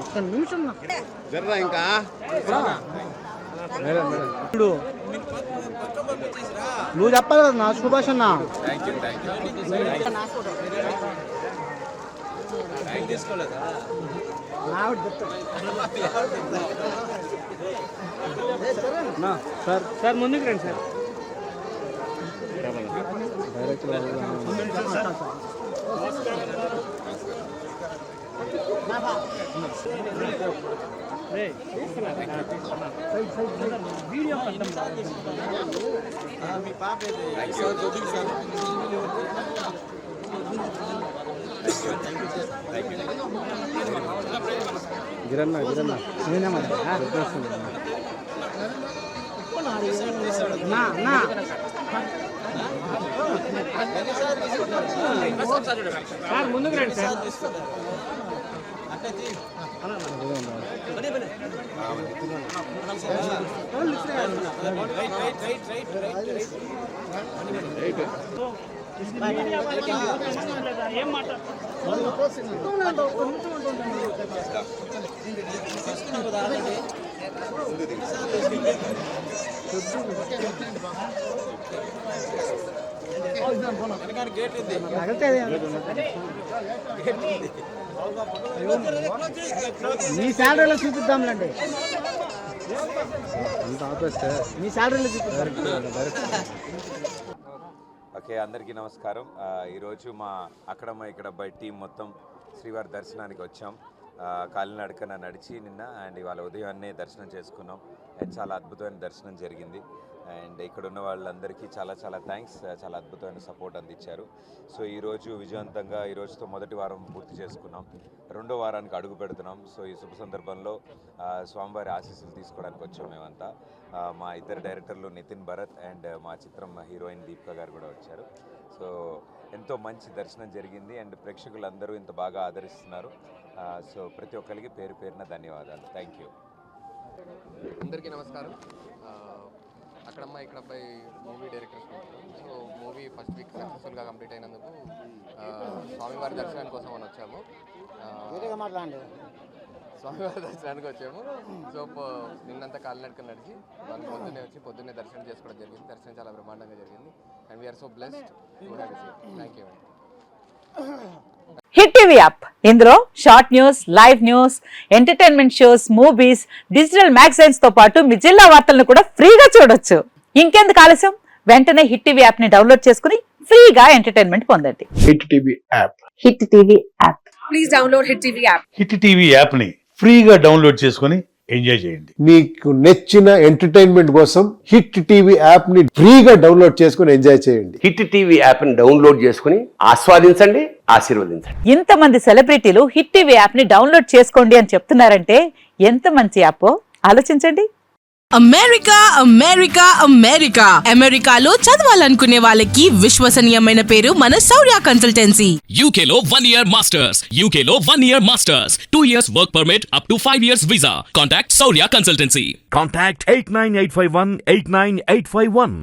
ఒక్క నిమిషం జర్రా ఇంకా నువ్వు చెప్పాలి కదా నా సుభాష్ అన్న. సార్ సార్ ముందుకు రండి సార్. వీడియో గిరన్నా గిరన్నా సార్ ముందుకు రండి సార్. ఏం మీ శాలరీలో చూపిద్దాంలేండి. మీ శాలరీలో చూపిద్దాం. ఓకే, అందరికీ నమస్కారం. ఈరోజు మా అక్కడమ్మ ఇక్కడ బై టీం మొత్తం శ్రీవారి దర్శనానికి వచ్చాం. కాలినడకన నడిచి నిన్న అండ్ ఇవాళ ఉదయాన్నే దర్శనం చేసుకున్నాం. అండ్ చాలా అద్భుతమైన దర్శనం జరిగింది. అండ్ ఇక్కడ ఉన్న వాళ్ళందరికీ చాలా చాలా థ్యాంక్స్. చాలా అద్భుతమైన సపోర్ట్ అందించారు. సో ఈరోజు విజయవంతంగా ఈరోజుతో మొదటి వారం పూర్తి చేసుకున్నాం. రెండో వారానికి అడుగు పెడుతున్నాం. సో ఈ శుభ సందర్భంలో స్వామివారి ఆశీస్సులు తీసుకోవడానికి వచ్చాం మేమంతా. మా ఇద్దరు డైరెక్టర్లు నితిన్ భరత్ అండ్ మా చిత్రం హీరోయిన్ దీపిక గారు కూడా వచ్చారు. సో ఎంతో మంచి దర్శనం జరిగింది అండ్ ప్రేక్షకులందరూ ఇంత బాగా ఆదరిస్తున్నారు. సో ప్రతి ఒక్కరికి పేరు పేరున ధన్యవాదాలు. Thank you. అందరికీ నమస్కారం. అక్కడమ్మ ఇక్కడ అబ్బాయి movie director. So movie first week సక్సెస్ఫుల్గా కంప్లీట్ అయినందుకు స్వామివారి దర్శనానికి కోసం అని వచ్చాము. స్వామివారి దర్శనానికి వచ్చాము. సో నిన్నంతా కాలినడకన నడిచి వాళ్ళు పొద్దున్నే వచ్చి పొద్దున్నే దర్శనం చేసుకోవడం జరిగింది. దర్శనం చాలా బ్రహ్మాండంగా జరిగింది and we are so blessed. Thank you. Hit TV app, ఇందులో short news, live news, entertainment shows, movies, digital magazines తో పాటు మీ జిల్లా వార్తలను కూడా ఫ్రీగా చూడొచ్చు. ఇంకెందుకు ఆలస్యం, వెంటనే హిట్ టీవీ యాప్ ని డౌన్లోడ్ చేసుకుని ఫ్రీగా ఎంటర్టైన్మెంట్ పొందండి. Hit TV app. Hit TV app. Please download hit TV app. Hit TV app ని ఫ్రీగా డౌన్లోడ్ చేసుకుని ఎంజాయ్ చేయండి. మీకు నచ్చిన ఎంటర్టైన్మెంట్ కోసం హిట్ టీవీ యాప్ ని ఫ్రీగా డౌన్లోడ్ చేసుకుని ఎంజాయ్ చేయండి. హిట్ టీవీ యాప్ ని డౌన్లోడ్ చేసుకుని ఆస్వాదించండి, ఆశీర్వదించండి. ఇంతమంది సెలబ్రిటీలు హిట్ టీవీ యాప్ ని డౌన్లోడ్ చేసుకోండి అని చెప్తున్నారంటే ఎంత మంచి యాప్ ఆలోచించండి. అమెరికా అమెరికా అమెరికా అమెరికాలో చదవాలనుకునే వాళ్ళకి విశ్వసనీయమైన పేరు మన శౌర్య కన్సల్టెన్సీ. UK లో 1 year masters, UK లో 1 year masters, 2 years work permit up to 5 years visa. Contact Saurya Consultancy. Contact 89851 89851.